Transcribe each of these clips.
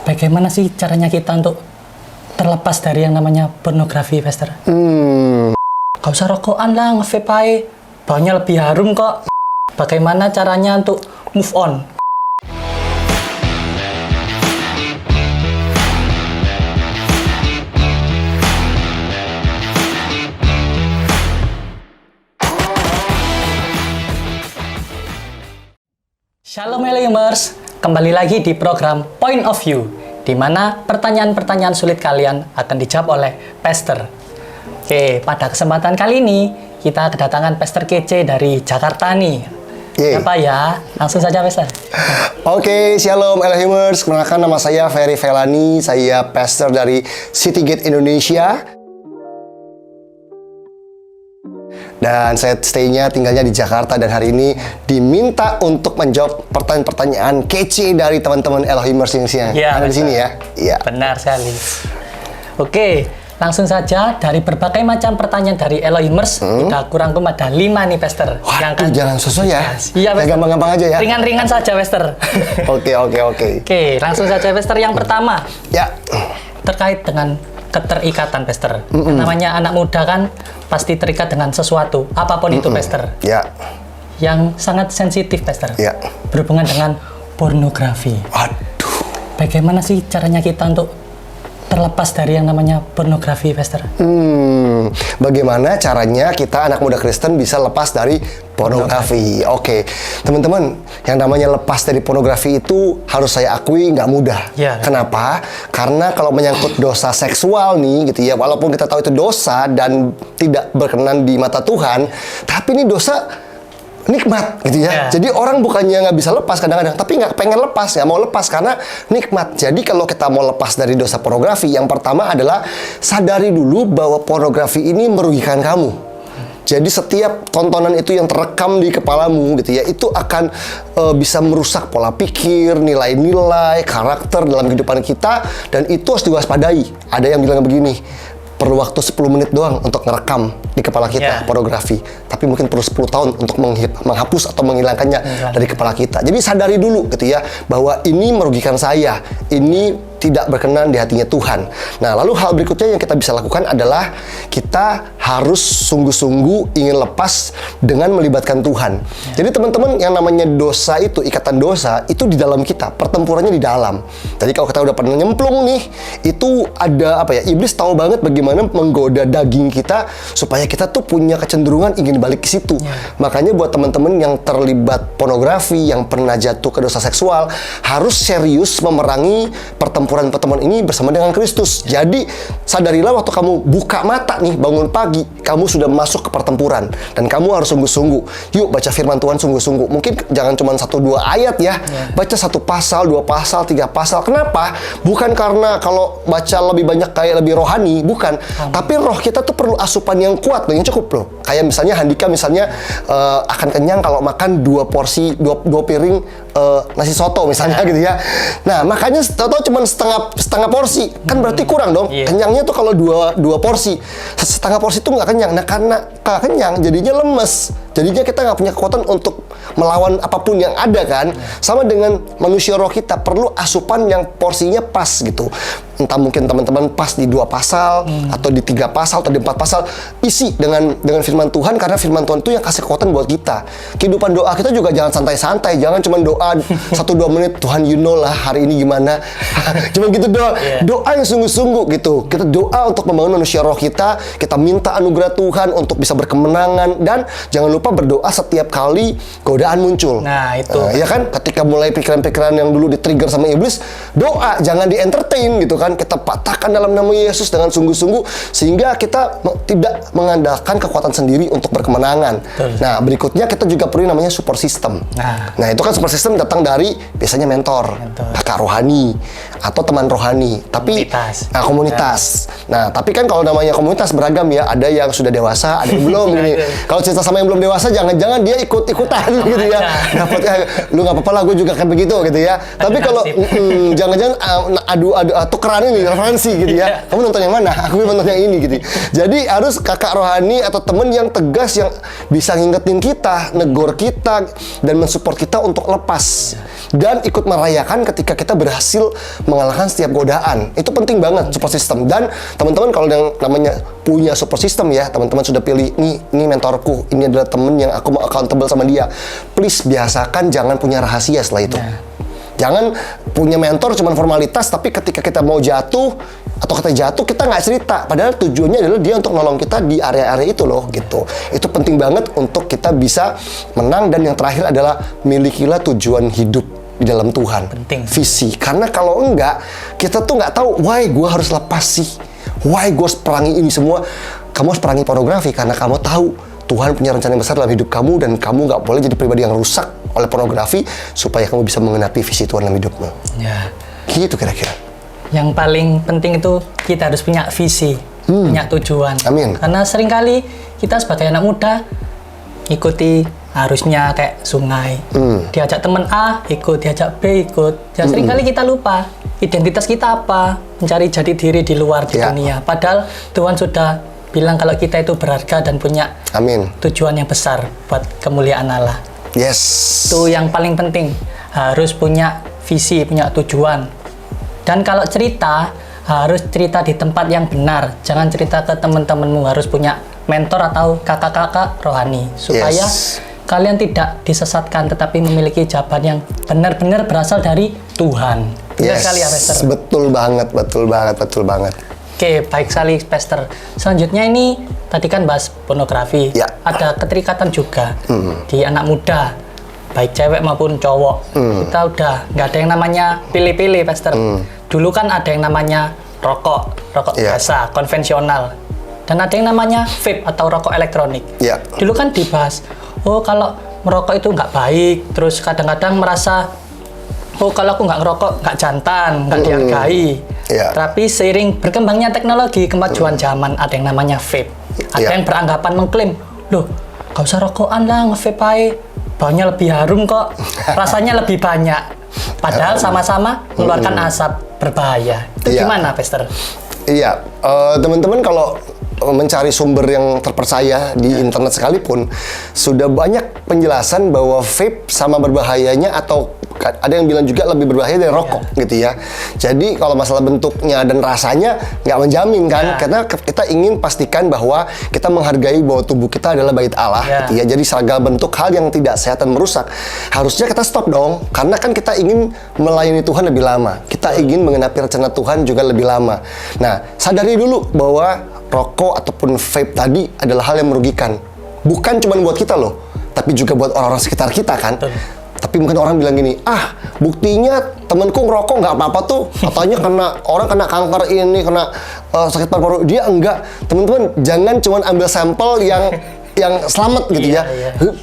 Bagaimana sih caranya kita untuk terlepas dari yang namanya pornografi, Pastor? Gak usah rokokan lah, nge-vape aja. Baunya lebih harum kok. Bagaimana caranya untuk move on? Shalom Elohimers, kembali lagi di program Point of View, di mana pertanyaan-pertanyaan sulit kalian akan dijawab oleh Pastor. Oke, pada kesempatan kali ini kita kedatangan Pastor KC dari Jakarta nih. Siapa ya? Langsung saja Pastor. Oke, Shalom Elohimers, kenalkan nama saya Ferry Felani, saya Pastor dari City Gate Indonesia. Dan saya tinggalnya di Jakarta, dan hari ini diminta untuk menjawab pertanyaan-pertanyaan kece dari teman-teman Elohimers yang ada di sini ya. Iya. Benar sekali. Oke, langsung saja dari berbagai macam pertanyaan dari Elohimers, kita kurang ada 5 nih, Pastor. Waduh, jangan susah ya. Iya, Pastor. Gampang-gampang aja ya. Ringan-ringan saja, Pastor. Oke. Oke, langsung saja, Pastor. Yang pertama, ya, terkait dengan keterikatan, Pastor. Namanya anak muda kan pasti terikat dengan sesuatu, apapun itu, Pastor. Ya. Yang sangat sensitif, Pastor. Ya. Berhubungan dengan pornografi. Waduh. Bagaimana sih caranya kita untuk terlepas dari yang namanya pornografi, Pastor? Bagaimana caranya kita anak muda Kristen bisa lepas dari pornografi? Oke, teman-teman, yang namanya lepas dari pornografi itu harus saya akui nggak mudah. Ya. Kenapa? Karena kalau menyangkut dosa seksual nih, gitu ya, walaupun kita tahu itu dosa dan tidak berkenan di mata Tuhan, tapi ini dosa nikmat, gitu ya. Jadi orang bukannya nggak bisa lepas kadang-kadang, tapi nggak pengen lepas, nggak mau lepas karena nikmat. Jadi kalau kita mau lepas dari dosa pornografi, yang pertama adalah sadari dulu bahwa pornografi ini merugikan kamu. Jadi setiap tontonan itu yang terekam di kepalamu, gitu ya, itu akan bisa merusak pola pikir, nilai-nilai, karakter dalam kehidupan kita, dan itu harus diwaspadai. Ada yang bilang begini, perlu waktu 10 menit doang untuk ngerekam di kepala kita pornografi, tapi mungkin perlu 10 tahun untuk menghapus atau menghilangkannya dari kepala kita. Jadi sadari dulu, gitu ya, bahwa ini merugikan saya, ini tidak berkenan di hatinya Tuhan. Nah, lalu hal berikutnya yang kita bisa lakukan adalah kita harus sungguh-sungguh ingin lepas dengan melibatkan Tuhan. Jadi teman-teman, yang namanya dosa itu, ikatan dosa itu di dalam kita, pertempurannya di dalam. Jadi kalau kita udah pernah nyemplung nih, itu ada apa ya? Iblis tahu banget bagaimana menggoda daging kita supaya kita tuh punya kecenderungan ingin balik ke situ. Makanya buat teman-teman yang terlibat pornografi, yang pernah jatuh ke dosa seksual, harus serius memerangi pertempuran ini bersama dengan Kristus. Jadi sadarilah waktu kamu buka mata nih, bangun pagi, kamu sudah masuk ke pertempuran dan kamu harus sungguh-sungguh. Yuk baca firman Tuhan sungguh-sungguh. Mungkin jangan cuma 1-2 ayat ya. Baca 1 pasal, 2 pasal, 3 pasal. Kenapa? Bukan karena kalau baca lebih banyak kayak lebih rohani, bukan. Tapi roh kita tuh perlu asupan yang kuat, yang cukup loh. Kayak misalnya Handika akan kenyang kalau makan 2 porsi, 2 piring nasi soto misalnya, gitu ya. Nah, makanya tahu-tahu cuma setengah porsi, kan berarti kurang dong. Kenyangnya tuh kalau dua porsi, setengah porsi itu nggak kenyang. Nah, karena nggak kenyang, jadinya lemes. Jadinya kita nggak punya kekuatan untuk melawan apapun yang ada kan. Sama dengan manusia roh kita, perlu asupan yang porsinya pas gitu. Entah mungkin teman-teman pas di 2 pasal, atau di 3 pasal, atau di 4 pasal, isi dengan firman Tuhan, karena firman Tuhan itu yang kasih kekuatan buat kita. Kehidupan doa kita juga jangan santai-santai, jangan cuma doa 1-2 menit, Tuhan you know lah hari ini gimana. Cuma gitu doang. Doa yang sungguh-sungguh gitu. Kita doa untuk membangun manusia roh kita minta anugerah Tuhan untuk bisa berkemenangan, dan jangan lupa berdoa setiap kali godaan muncul. Nah, itu. Ya kan? Ketika mulai pikiran-pikiran yang dulu di-trigger sama iblis, doa, jangan di-entertain gitu kan. Kita patahkan dalam nama Yesus dengan sungguh-sungguh, sehingga kita tidak mengandalkan kekuatan sendiri untuk berkemenangan. Nah, berikutnya kita juga perlu namanya support system. Nah, itu kan support system datang dari biasanya mentor, kakak rohani, atau teman rohani. Tapi komunitas. Nah, tapi kan kalau namanya komunitas beragam ya, ada yang sudah dewasa, ada yang belum. Kalau cerita sama yang belum dewasa dewasa jangan-jangan dia ikut-ikutan gitu ya. Dapat lu nggak apa-apa lah, gue juga kayak begitu gitu ya. Tapi kalau jangan-jangan adu tukeran ini referensi gitu ya. Kamu nonton yang mana? Aku nonton yang ini gitu. Jadi harus kakak rohani atau temen yang tegas yang bisa ngingetin kita, negor kita dan mensupport kita untuk lepas dan ikut merayakan ketika kita berhasil mengalahkan setiap godaan. Itu penting banget support system. Dan teman-teman kalau yang namanya punya support system ya, teman-teman sudah pilih ini mentorku, ini adalah temen yang aku mau accountable sama dia. Please biasakan jangan punya rahasia setelah itu. Jangan punya mentor cuman formalitas, tapi ketika kita mau jatuh atau kita jatuh kita nggak cerita. Padahal tujuannya adalah dia untuk nolong kita di area-area itu loh gitu. Itu penting banget untuk kita bisa menang. Dan yang terakhir adalah milikilah tujuan hidup di dalam Tuhan. Penting. Visi. Karena kalau enggak, kita tuh nggak tahu why gue harus lepas sih. Why gue harus perangi ini semua. Kamu harus perangi pornografi karena kamu tahu Tuhan punya rencana yang besar dalam hidup kamu dan kamu nggak boleh jadi pribadi yang rusak oleh pornografi supaya kamu bisa mengenapi visi Tuhan dalam hidupmu. Ya. Gitu kira-kira. Yang paling penting itu kita harus punya visi, punya tujuan. Amin. Karena seringkali kita sebagai anak muda ikuti arusnya kayak sungai. Diajak teman A ikut, diajak B ikut. Ya seringkali kita lupa identitas kita apa, mencari jati diri di luar di dunia. Padahal Tuhan sudah bilang kalau kita itu berharga dan punya tujuan yang besar buat kemuliaan Allah. Yes. Itu yang paling penting. Harus punya visi, punya tujuan. Dan kalau cerita, harus cerita di tempat yang benar. Jangan cerita ke teman-temanmu. Harus punya mentor atau kakak-kakak rohani. Supaya kalian tidak disesatkan, tetapi memiliki jawaban yang benar-benar berasal dari Tuhan. Benar sekali ya, Pastor? Betul banget, betul banget, betul banget. Oke, baik sekali, Pastor. Selanjutnya ini, tadi kan bahas pornografi. Ada keterikatan juga di anak muda, baik cewek maupun cowok. Kita udah nggak ada yang namanya pilih-pilih, Pastor. Dulu kan ada yang namanya rokok biasa, konvensional. Dan ada yang namanya vape atau rokok elektronik. Dulu kan dibahas, oh kalau merokok itu nggak baik, terus kadang-kadang merasa, oh kalau aku nggak ngerokok, nggak jantan, nggak dihargai. Tapi seiring berkembangnya teknologi, kemajuan zaman, ada yang namanya vape. Ada yang beranggapan mengklaim, loh, gak usah rokokan lah, nge-vape aja. Baunya lebih harum kok, rasanya lebih banyak. Padahal sama-sama mengeluarkan asap berbahaya. Itu gimana, Pastor? Iya, teman-teman kalau mencari sumber yang terpercaya di internet sekalipun, sudah banyak penjelasan bahwa vape sama berbahayanya atau ada yang bilang juga lebih berbahaya dari rokok gitu ya. Jadi kalau masalah bentuknya dan rasanya nggak menjamin kan, karena kita ingin pastikan bahwa kita menghargai bahwa tubuh kita adalah bait Allah gitu ya. Jadi segala bentuk hal yang tidak sehat dan merusak harusnya kita stop dong, karena kan kita ingin melayani Tuhan lebih lama, kita ingin mengenapi rencana Tuhan juga lebih lama. Nah, sadari dulu bahwa rokok ataupun vape tadi adalah hal yang merugikan, bukan cuma buat kita loh, tapi juga buat orang-orang sekitar kita kan. Tapi mungkin orang bilang gini, buktinya temenku ngerokok nggak apa-apa tuh, katanya orang kena kanker ini, kena sakit paru-paru, dia enggak. Teman-teman, jangan cuma ambil sampel yang selamat gitu ya.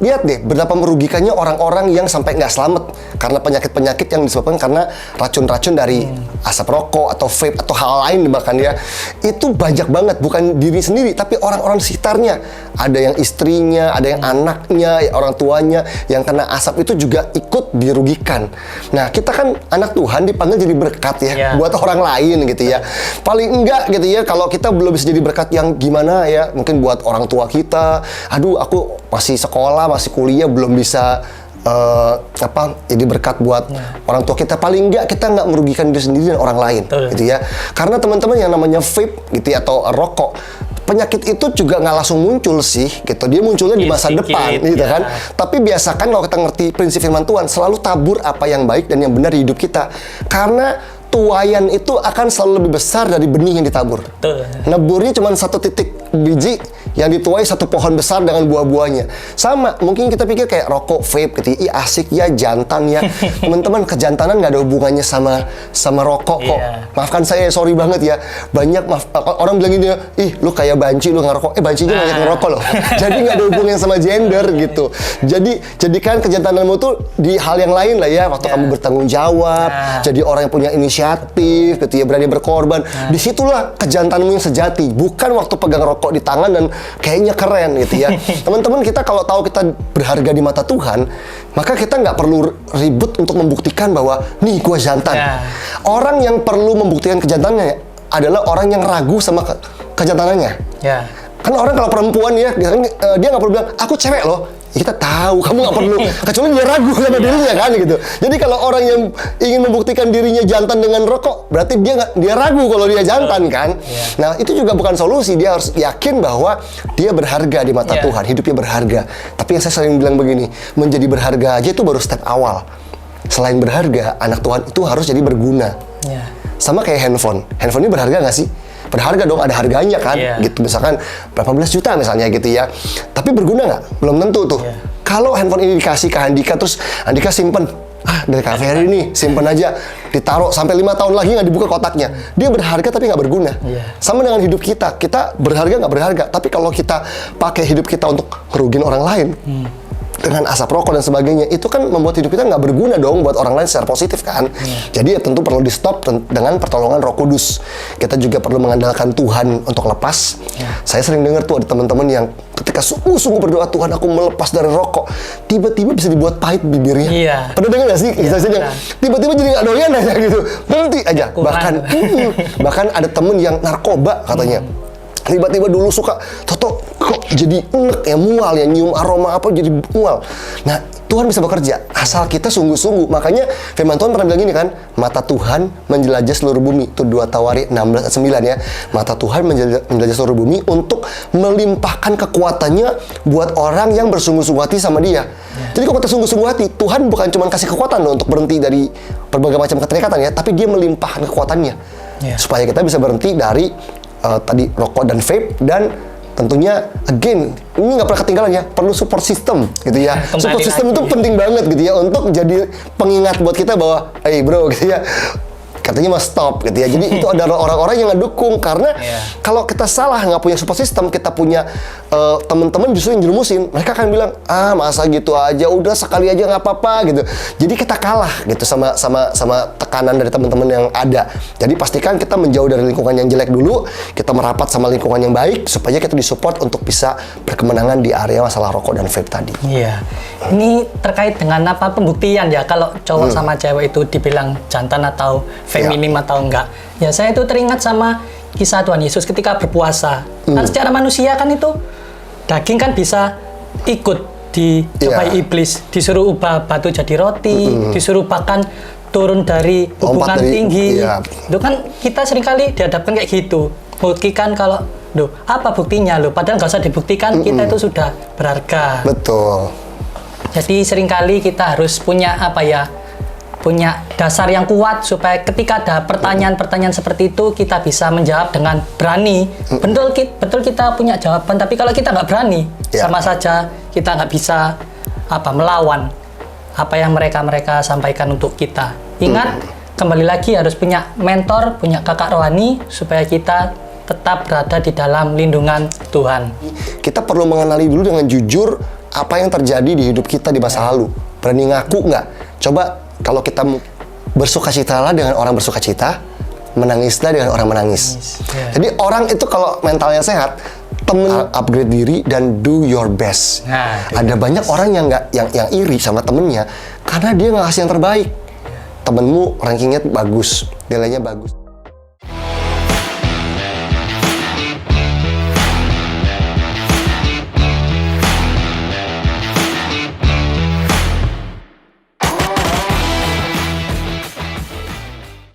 Lihat deh betapa merugikannya orang-orang yang sampai nggak selamat karena penyakit-penyakit yang disebabkan karena racun-racun dari asap rokok atau vape atau hal lain bahkan ya. Itu banyak banget, bukan diri sendiri tapi orang-orang sekitarnya. Ada yang istrinya, ada yang anaknya, orang tuanya yang kena asap itu juga ikut dirugikan. Nah, kita kan anak Tuhan dipanggil jadi berkat ya buat orang lain gitu ya. Paling enggak gitu ya, kalau kita belum bisa jadi berkat yang gimana ya, mungkin buat orang tua kita, aduh aku masih sekolah, masih kuliah, belum bisa jadi berkat buat orang tua kita. Paling enggak kita nggak merugikan diri sendiri dan orang lain gitu ya. Karena teman-teman yang namanya vape gitu ya, atau rokok, penyakit itu juga nggak langsung muncul sih gitu. Dia munculnya di masa depan gitu kan. Tapi biasakan kalau kita ngerti prinsip firman Tuhan, selalu tabur apa yang baik dan yang benar di hidup kita. Karena tuaian itu akan selalu lebih besar dari benih yang ditabur. Neburnya cuma satu titik biji, yang dituai satu pohon besar dengan buah-buahnya. Sama, mungkin kita pikir kayak rokok, vape gitu, asik ya, jantan ya. Teman-teman, kejantanan nggak ada hubungannya sama rokok kok. Maafkan saya, sorry banget ya. Banyak orang bilang gini, lu kayak banci, lu ngerokok. Bancinya banyak ngerokok loh. Jadi nggak ada hubungannya sama gender gitu. Jadi jadikan kejantananmu tuh di hal yang lain lah ya. Waktu kamu bertanggung jawab, jadi orang yang punya inisiatif gitu ya, berani berkorban. Disitulah kejantananmu yang sejati. Bukan waktu pegang rokok rokok di tangan dan kayaknya keren gitu ya. Teman-teman, kita kalau tahu kita berharga di mata Tuhan, maka kita nggak perlu ribut untuk membuktikan bahwa nih gua jantan. Orang yang perlu membuktikan kejantanannya adalah orang yang ragu sama kejantanannya. Kan orang kalau perempuan ya, dia nggak perlu bilang aku cewek loh. Ya, kita tahu kamu nggak perlu, kecuali dia ragu sama dirinya kan gitu. Jadi kalau orang yang ingin membuktikan dirinya jantan dengan rokok, berarti dia ragu kalau dia jantan kan. Nah itu juga bukan solusi. Dia harus yakin bahwa dia berharga di mata Tuhan, hidupnya berharga. Tapi yang saya sering bilang begini, menjadi berharga aja itu baru step awal. Selain berharga, anak Tuhan itu harus jadi berguna. Sama kayak handphone ini berharga nggak sih? Berharga dong, ada harganya kan, gitu. Misalkan berapa belas juta misalnya gitu ya. Tapi berguna nggak? Belum tentu tuh. Kalau handphone ini dikasih ke Andika, terus Andika simpen, dari KVRI ini, simpen aja, ditaruh sampai 5 tahun lagi nggak dibuka kotaknya. Dia berharga tapi nggak berguna. Sama dengan hidup kita berharga nggak berharga. Tapi kalau kita pakai hidup kita untuk ngerugin orang lain, dengan asap rokok dan sebagainya, itu kan membuat hidup kita nggak berguna dong buat orang lain secara positif kan. Jadi ya tentu perlu di stop dengan pertolongan Roh Kudus. Kita juga perlu mengandalkan Tuhan untuk lepas. Saya sering dengar tuh ada teman-teman yang ketika sungguh-sungguh berdoa, Tuhan aku melepas dari rokok, tiba-tiba bisa dibuat pahit bibirnya. Pernah dengar nggak sih? Tiba-tiba jadi nggak doyan aja gitu, berhenti aja. Bahkan ada temen yang narkoba katanya. Tiba-tiba dulu suka, toto kok jadi unek ya, mual ya, nyium aroma apa jadi mual. Nah, Tuhan bisa bekerja asal kita sungguh-sungguh. Makanya firman Tuhan pernah bilang gini kan, mata Tuhan menjelajah seluruh bumi. Itu 2 Tawari 16 ayat 9 ya. Mata Tuhan menjelajah seluruh bumi untuk melimpahkan kekuatannya buat orang yang bersungguh-sungguh hati sama dia. Jadi kalau kita sungguh-sungguh hati, Tuhan bukan cuma kasih kekuatan loh untuk berhenti dari berbagai macam keterikatan ya, tapi dia melimpahkan kekuatannya. Supaya kita bisa berhenti dari tadi rokok dan vape, dan tentunya again ini nggak pernah ketinggalan ya, perlu support system gitu ya. Support system itu penting banget gitu ya, untuk jadi pengingat buat kita bahwa hey bro gitu ya, katanya mas stop gitu ya. Jadi itu ada orang-orang yang ngedukung, karena kalau kita salah nggak punya support system, kita punya teman-teman justru yang jerumusin, mereka akan bilang masa gitu aja, udah sekali aja nggak apa-apa gitu. Jadi kita kalah gitu sama tekanan dari teman-teman yang ada. Jadi pastikan kita menjauh dari lingkungan yang jelek dulu, kita merapat sama lingkungan yang baik supaya kita disupport untuk bisa berkemenangan di area masalah rokok dan vape tadi. Ini terkait dengan apa, pembuktian ya, kalau cowok sama cewek itu dibilang jantan atau feminim atau enggak. Ya saya itu teringat sama kisah Tuhan Yesus ketika berpuasa. Kan secara manusia kan itu daging kan bisa ikut dicobai iblis, disuruh ubah batu jadi roti, disuruh bahkan turun dari hubungan tinggi. Itu kan kita seringkali dihadapkan kayak gitu. Buktikan kalau, loh apa buktinya loh, padahal nggak usah dibuktikan, kita itu sudah berharga. Betul. Jadi seringkali kita harus punya apa ya, punya dasar yang kuat supaya ketika ada pertanyaan-pertanyaan seperti itu kita bisa menjawab dengan berani. Betul kita punya jawaban, tapi kalau kita nggak berani, sama saja kita nggak bisa melawan apa yang mereka sampaikan untuk kita. Ingat, kembali lagi harus punya mentor, punya kakak rohani supaya kita tetap berada di dalam lindungan Tuhan. Kita perlu mengenali dulu dengan jujur apa yang terjadi di hidup kita di masa lalu. Berani ngaku nggak? Coba kalau kita bersukacitalah dengan orang bersukacita, menangislah dengan orang menangis. Jadi orang itu kalau mentalnya sehat, upgrade diri dan do your best. Ada banyak orang yang yang iri sama temennya karena dia nggak kasih yang terbaik. Temenmu rankingnya bagus, nilainya bagus.